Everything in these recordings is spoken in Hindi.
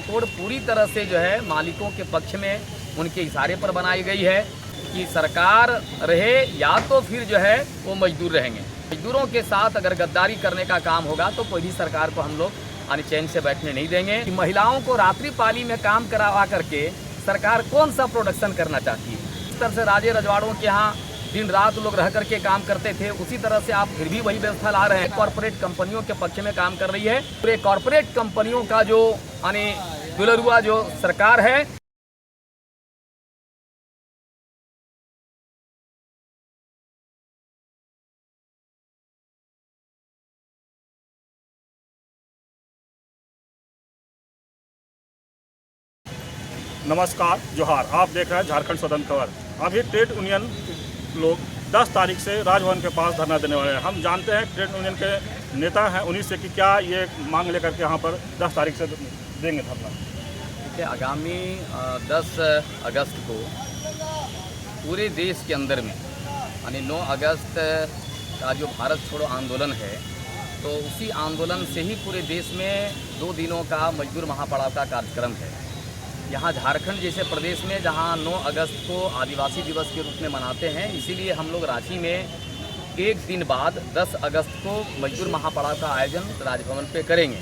कोड पूरी तरह से जो है मालिकों के पक्ष में उनके इशारे पर बनाई गई है कि सरकार रहे या तो फिर जो है वो मजदूर रहेंगे। मजदूरों के साथ अगर गद्दारी करने का काम होगा तो कोई भी सरकार को हम लोग चैन से बैठने नहीं देंगे। महिलाओं को रात्रि पाली में काम करवा करके सरकार कौन सा प्रोडक्शन करना चाहती है? इस तरह से राजे रजवाड़ों के यहाँ दिन रात लोग रह करके काम करते थे, उसी तरह से आप फिर भी वही व्यवस्था ला रहे हैं। कॉरपोरेट कंपनियों के पक्ष में काम कर रही है। पूरे कॉरपोरेट कंपनियों का जो दुलरुआ जो सरकार है। नमस्कार, जोहार। आप देख रहे हैं झारखंड स्वतंत्र खबर। अभी ट्रेड यूनियन लोग 10 तारीख से राजभवन के पास धरना देने वाले हैं। हम जानते हैं ट्रेड यूनियन के नेता हैं उन्हीं से कि क्या ये मांग लेकर के यहाँ पर 10 तारीख से देंगे धरना। देखिए, आगामी 10 अगस्त को पूरे देश के अंदर में 9 अगस्त का जो भारत छोड़ो आंदोलन है, तो उसी आंदोलन से ही पूरे देश में 2 दिनों का मजदूर महापड़ाव का कार्यक्रम है। यहाँ झारखंड जैसे प्रदेश में जहाँ 9 अगस्त को आदिवासी दिवस के रूप में मनाते हैं, इसीलिए हम लोग रांची में एक दिन बाद 10 अगस्त को मजदूर महापड़ाव का आयोजन राजभवन पे करेंगे।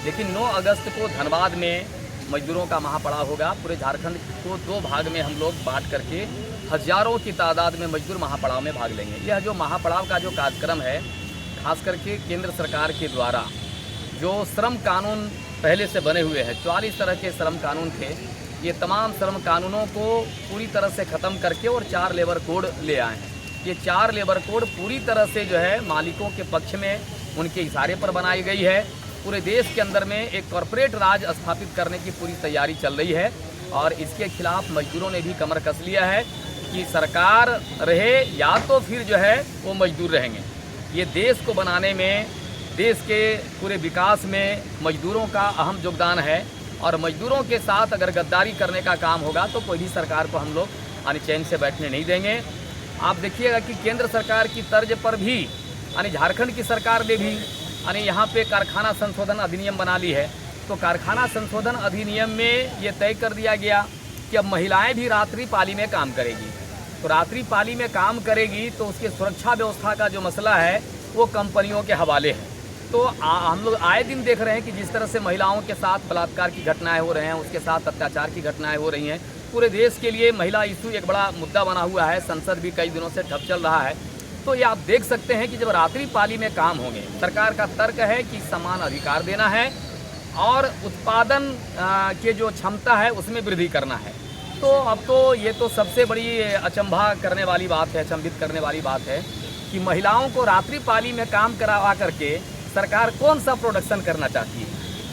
लेकिन 9 अगस्त को धनबाद में मजदूरों का महापड़ाव होगा। पूरे झारखंड को 2 भाग में हम लोग बांट करके हज़ारों की तादाद में मजदूर महापड़ाव में भाग लेंगे। यह जो महापड़ाव का जो कार्यक्रम है, खास करके केंद्र सरकार के द्वारा जो श्रम कानून पहले से बने हुए हैं, 44 तरह के श्रम कानून थे, ये तमाम श्रम कानूनों को पूरी तरह से ख़त्म करके और 4 लेबर कोड ले आए हैं। ये 4 लेबर कोड पूरी तरह से जो है मालिकों के पक्ष में उनके इशारे पर बनाई गई है। पूरे देश के अंदर में एक कॉरपोरेट राज स्थापित करने की पूरी तैयारी चल रही है और इसके खिलाफ मजदूरों ने भी कमर कस लिया है कि सरकार रहे या तो फिर जो है वो मजदूर रहेंगे। ये देश को बनाने में, देश के पूरे विकास में मजदूरों का अहम योगदान है और मजदूरों के साथ अगर गद्दारी करने का काम होगा तो कोई भी सरकार को हम लोग चैन से बैठने नहीं देंगे। आप देखिएगा कि केंद्र सरकार की तर्ज पर भी झारखंड की सरकार ने भी यहाँ पे कारखाना संशोधन अधिनियम बना ली है। तो कारखाना संशोधन अधिनियम में ये तय कर दिया गया कि अब महिलाएं भी रात्रि पाली में काम करेगी। तो रात्रि पाली में काम करेगी तो उसकी सुरक्षा व्यवस्था का जो मसला है वो कंपनियों के हवाले है। तो हम लोग आए दिन देख रहे हैं कि जिस तरह से महिलाओं के साथ बलात्कार की घटनाएं हो रहे हैं, उसके साथ अत्याचार की घटनाएं हो रही हैं। पूरे देश के लिए महिला इशू एक बड़ा मुद्दा बना हुआ है। संसद भी कई दिनों से ठप चल रहा है। तो ये आप देख सकते हैं कि जब रात्रि पाली में काम होंगे, सरकार का तर्क है कि समान अधिकार देना है और उत्पादन के जो क्षमता है उसमें वृद्धि करना है। तो अब तो ये तो सबसे बड़ी अचंभा करने वाली बात है, अचंभित करने वाली बात है कि महिलाओं को रात्रि पाली में काम करवा करके सरकार कौन सा प्रोडक्शन करना चाहती है।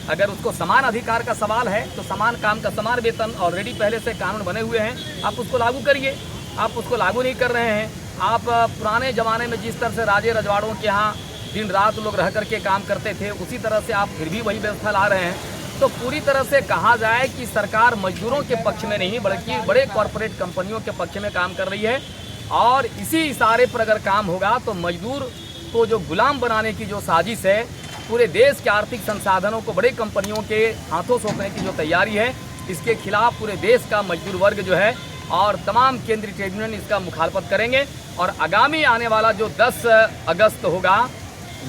अगर उसको समान अधिकार का सवाल है तो समान काम का समान वेतन ऑलरेडी पहले से कानून बने हुए हैं, आप उसको लागू करिए। आप उसको लागू नहीं कर रहे हैं। आप पुराने ज़माने में जिस तरह से राजे रजवाड़ों के यहाँ दिन रात लोग रह करके काम करते थे, उसी तरह से आप फिर भी वही व्यवस्था ला रहे हैं। तो पूरी तरह से कहा जाए कि सरकार मजदूरों के पक्ष में नहीं बल्कि बड़े कॉरपोरेट कंपनियों के पक्ष में काम कर रही है और इसी इशारे पर अगर काम होगा तो मजदूर को जो गुलाम बनाने की जो साजिश है, पूरे देश के आर्थिक संसाधनों को बड़े कंपनियों के हाथों सौंपने की जो तैयारी है, इसके खिलाफ पूरे देश का मजदूर वर्ग जो है और तमाम केंद्रीय ट्रेड यूनियन इसका मुखालफत करेंगे। और आगामी आने वाला जो 10 अगस्त होगा,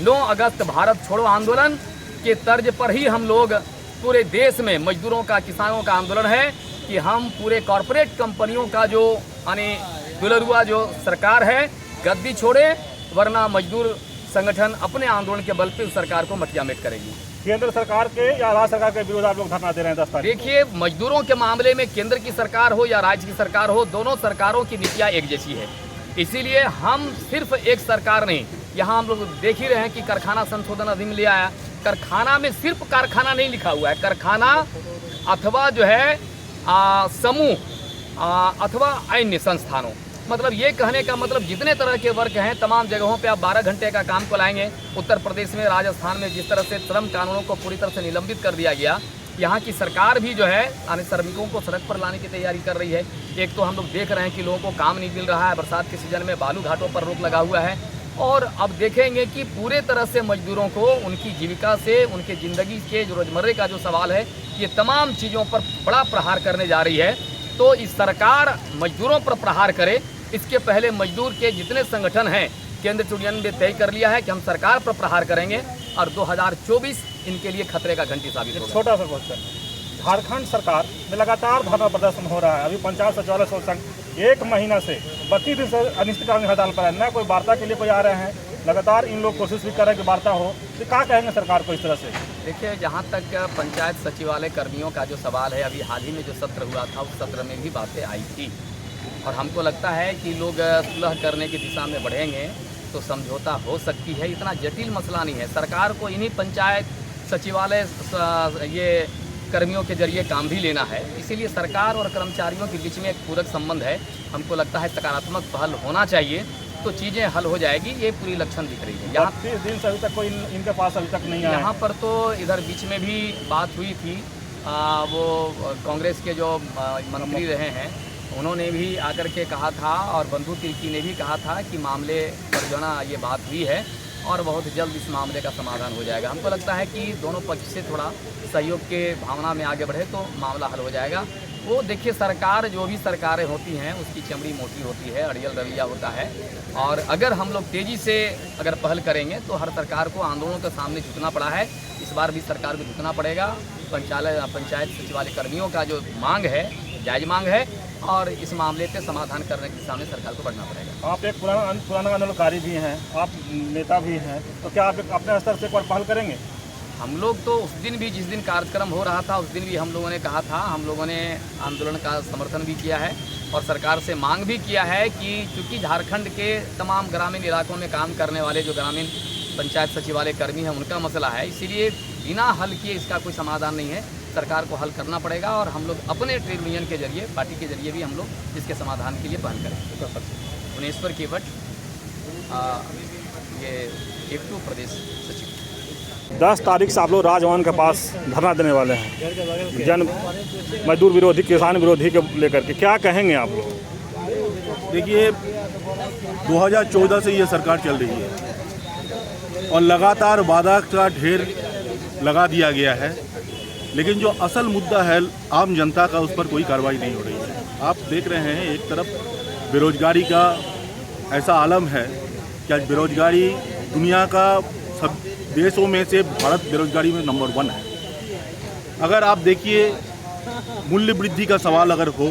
9 अगस्त भारत छोड़ो आंदोलन के तर्ज पर ही हम लोग पूरे देश में मजदूरों का, किसानों का आंदोलन है कि हम पूरे कॉरपोरेट कंपनियों का जो दुलरुआ जो सरकार है गद्दी छोड़े, वरना मजदूर संगठन अपने आंदोलन के बल पे उस सरकार को मटियामेट करेगी। केंद्र सरकार के या राज्य सरकार के विरोध आप लोग धरना दे रहे हैं 10 तारीख? देखिए, मजदूरों के मामले में केंद्र की सरकार हो या राज्य की सरकार हो, दोनों सरकारों की नीतियाँ एक जैसी है। इसीलिए हम सिर्फ एक सरकार नहीं, यहाँ हम लोग देख ही रहे हैं कि कारखाना संशोधन अधिनियम ले आया। कारखाना में सिर्फ कारखाना नहीं लिखा हुआ है, कारखाना अथवा जो है समूह अथवा अन्य संस्थानों, मतलब ये कहने का मतलब जितने तरह के वर्क हैं तमाम जगहों पे आप 12 घंटे का काम को लाएंगे। उत्तर प्रदेश में, राजस्थान में जिस तरह से श्रम कानूनों को पूरी तरह से निलंबित कर दिया गया, यहाँ की सरकार भी जो है श्रमिकों को सड़क पर लाने की तैयारी कर रही है। एक तो हम लोग देख रहे हैं कि लोगों को काम नहीं मिल रहा है, बरसात के सीजन में बालू घाटों पर रोक लगा हुआ है। और अब देखेंगे कि पूरे तरह से मजदूरों को उनकी जीविका से, उनके ज़िंदगी के जो रोज़मर्रे का जो सवाल है, ये तमाम चीज़ों पर बड़ा प्रहार करने जा रही है। तो इस सरकार मजदूरों पर प्रहार करे, इसके पहले मजदूर के जितने संगठन हैं केंद्र यूनियन ने तय कर लिया है कि हम सरकार पर प्रहार करेंगे और 2024 इनके लिए खतरे का घंटी साबित होगा। छोटा सा क्वेश्चन, झारखंड सरकार में लगातार धरना प्रदर्शन हो रहा है। अभी पंचायत सचिवालय संघ 1 महीना से 32 दिन से अनिश्चितकालीन हड़ताल पर है, न कोई वार्ता के लिए कोई आ रहे हैं। लगातार इन लोग कोशिश भी कर रहे हैं कि वार्ता हो, तो क्या कहेंगे सरकार को इस तरह से? देखिए, जहाँ तक पंचायत सचिवालय कर्मियों का जो सवाल है, अभी हाल ही में जो सत्र हुआ था उस सत्र में भी बातें आई थी और हमको लगता है कि लोग सुलह करने की दिशा में बढ़ेंगे तो समझौता हो सकती है। इतना जटिल मसला नहीं है। सरकार को इन्हीं पंचायत सचिवालय ये कर्मियों के जरिए काम भी लेना है, इसीलिए सरकार और कर्मचारियों के बीच में एक पूरक संबंध है। हमको लगता है सकारात्मक पहल होना चाहिए तो चीज़ें हल हो जाएगी। ये पूरी लक्षण दिख रही है। यहाँ 30 दिन से अभी तक कोई इनके पास अभी तक नहीं आया। यहाँ पर तो इधर बीच में भी बात हुई थी, वो कांग्रेस के जो मंत्री रहे हैं उन्होंने भी आकर के कहा था और बंधु तिर्की ने भी कहा था कि मामले पर जो ना ये बात हुई है और बहुत जल्द इस मामले का समाधान हो जाएगा। हमको लगता है कि दोनों पक्ष से थोड़ा सहयोग के भावना में आगे बढ़े तो मामला हल हो जाएगा। वो देखिए, सरकार जो भी सरकारें होती हैं उसकी चमड़ी मोटी होती है, अड़ियल रवैया होता है और अगर हम लोग तेज़ी से अगर पहल करेंगे तो हर सरकार को आंदोलनों के सामने झुकना पड़ा है। इस बार भी सरकार को झुकना पड़ेगा। पंचायत सचिवालय कर्मियों का जो मांग है जायज़ मांग है और इस मामले पे समाधान करने के सामने सरकार को बढ़ना पड़ेगा। आप एक पुराना आंदोलनकारी भी हैं, आप नेता भी हैं, तो क्या आप अपने स्तर से एक बार पहल करेंगे? हम लोग तो उस दिन भी, जिस दिन कार्यक्रम हो रहा था उस दिन भी हम लोगों ने कहा था, हम लोगों ने आंदोलन का समर्थन भी किया है और सरकार से मांग भी किया है कि चूँकि झारखंड के तमाम ग्रामीण इलाकों में काम करने वाले जो ग्रामीण पंचायत सचिवालय कर्मी हैं उनका मसला है, इसीलिए बिना हल किए इसका कोई समाधान नहीं है। सरकार को हल करना पड़ेगा और हम लोग अपने ट्रेड यूनियन के जरिए, पार्टी के जरिए भी हम लोग इसके समाधान के लिए पहल करेंगे। भुवनेश्वर केवट, ये एकटू प्रदेश सचिव। 10 तारीख से आप लोग राजभवन के पास धरना देने वाले हैं, जन मजदूर विरोधी, किसान विरोधी के लेकर के, क्या कहेंगे आप लोग? देखिए, 2014 से ये सरकार चल रही है और लगातार वादा का ढेर लगा दिया गया है, लेकिन जो असल मुद्दा है आम जनता का, उस पर कोई कार्रवाई नहीं हो रही है। आप देख रहे हैं एक तरफ बेरोजगारी का ऐसा आलम है कि आज बेरोजगारी दुनिया का सब देशों में से भारत बेरोजगारी में नंबर 1 है। अगर आप देखिए, मूल्य वृद्धि का सवाल अगर हो,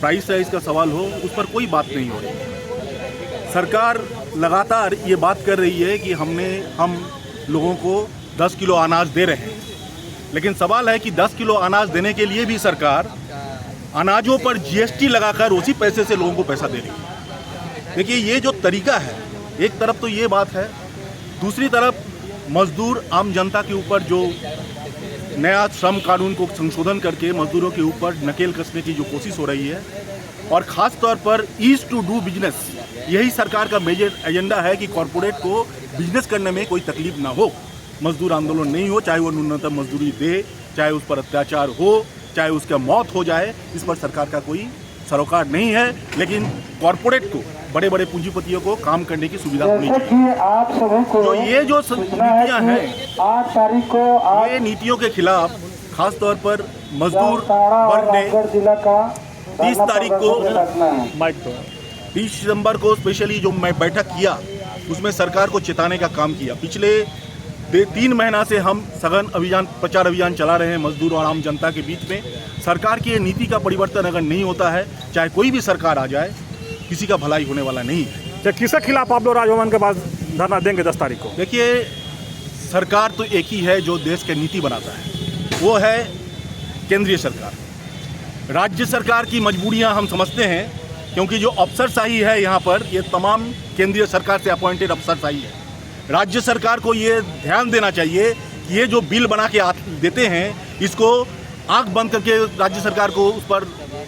प्राइस राइज का सवाल हो, उस पर कोई बात नहीं हो रही। सरकार लगातार ये बात कर रही है कि हम लोगों को 10 किलो अनाज दे रहे हैं, लेकिन सवाल है कि 10 किलो अनाज देने के लिए भी सरकार अनाजों पर जीएसटी लगाकर उसी पैसे से लोगों को पैसा दे रही है। देखिए, ये जो तरीका है, एक तरफ तो ये बात है, दूसरी तरफ मजदूर आम जनता के ऊपर जो नया श्रम कानून को संशोधन करके मजदूरों के ऊपर नकेल कसने की जो कोशिश हो रही है, और ख़ास तौर पर ईज टू डू बिजनेस, यही सरकार का मेजर एजेंडा है कि कॉरपोरेट को बिजनेस करने में कोई तकलीफ ना हो, मजदूर आंदोलन नहीं हो, चाहे वो न्यूनतम मजदूरी दे, चाहे उस पर अत्याचार हो, चाहे उसका मौत हो जाए, इस पर सरकार का कोई सरोकार नहीं है। लेकिन कॉरपोरेट को, बड़े बड़े पूंजीपतियों को काम करने की सुविधा होनी चाहिए। आप सभी को तो ये जो नीतियाँ हैं, 8 तारीख को ये नीतियों के खिलाफ खास तौर पर मजदूर वर्ग ने 30 तारीख को, 30 सितंबर को स्पेशली जो मैं बैठक किया उसमें सरकार को चेताने का काम किया। पिछले 3 महीना से हम सघन अभियान, प्रचार अभियान चला रहे हैं मजदूर और आम जनता के बीच में। सरकार की नीति का परिवर्तन अगर नहीं होता है, चाहे कोई भी सरकार आ जाए, किसी का भलाई होने वाला नहीं है। किसके खिलाफ आप लोग राजभवन के पास धरना देंगे 10 तारीख को? देखिए, सरकार तो एक ही है जो देश की नीति बनाता है, वो है केंद्रीय सरकार। राज्य सरकार की मजबूरियां हम समझते हैं, क्योंकि जो अफसरशाही है यहाँ पर, ये तमाम केंद्रीय सरकार से अपॉइंटेड अफसरशाही है। राज्य सरकार को ये ध्यान देना चाहिए कि ये जो बिल बना के देते हैं, इसको आंख बंद करके राज्य सरकार को उस पर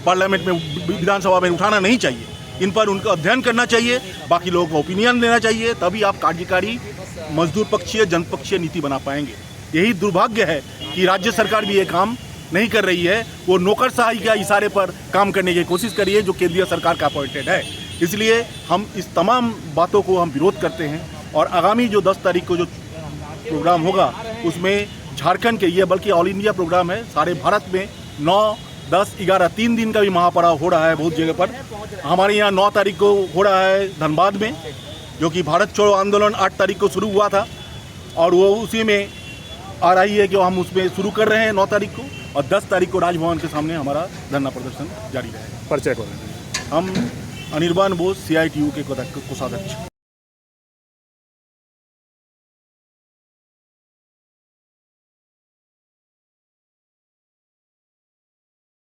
पार्लियामेंट में, विधानसभा में उठाना नहीं चाहिए। इन पर उनका अध्ययन करना चाहिए, बाकी लोगों को ओपिनियन देना चाहिए, तभी आप कार्यकारी मजदूर पक्षीय, जनपक्षीय नीति बना पाएंगे। यही दुर्भाग्य है कि राज्य सरकार भी ये काम नहीं कर रही है। वो नौकरशाही के इशारे पर काम करने की कोशिश कर रही है, जो केंद्रीय सरकार का अपॉइंटेड है। इसलिए हम इस तमाम बातों को हम विरोध करते हैं और आगामी जो 10 तारीख को जो प्रोग्राम होगा उसमें झारखंड के ये बल्कि ऑल इंडिया प्रोग्राम है, सारे भारत में 9, 10, 11 3 दिन का भी महापड़ाव हो रहा है बहुत जगह पर। हमारे यहाँ 9 तारीख को हो रहा है धनबाद में, जो कि भारत छोड़ो आंदोलन 8 तारीख को शुरू हुआ था और वो उसी में आ रही है कि हम उसमें शुरू कर रहे हैं 9 तारीख को, और 10 तारीख को राजभवन के सामने हमारा धरना प्रदर्शन जारी रहेगा। परिचय करें। हम अनिर्बान बोस CITU के कोषाध्यक्ष।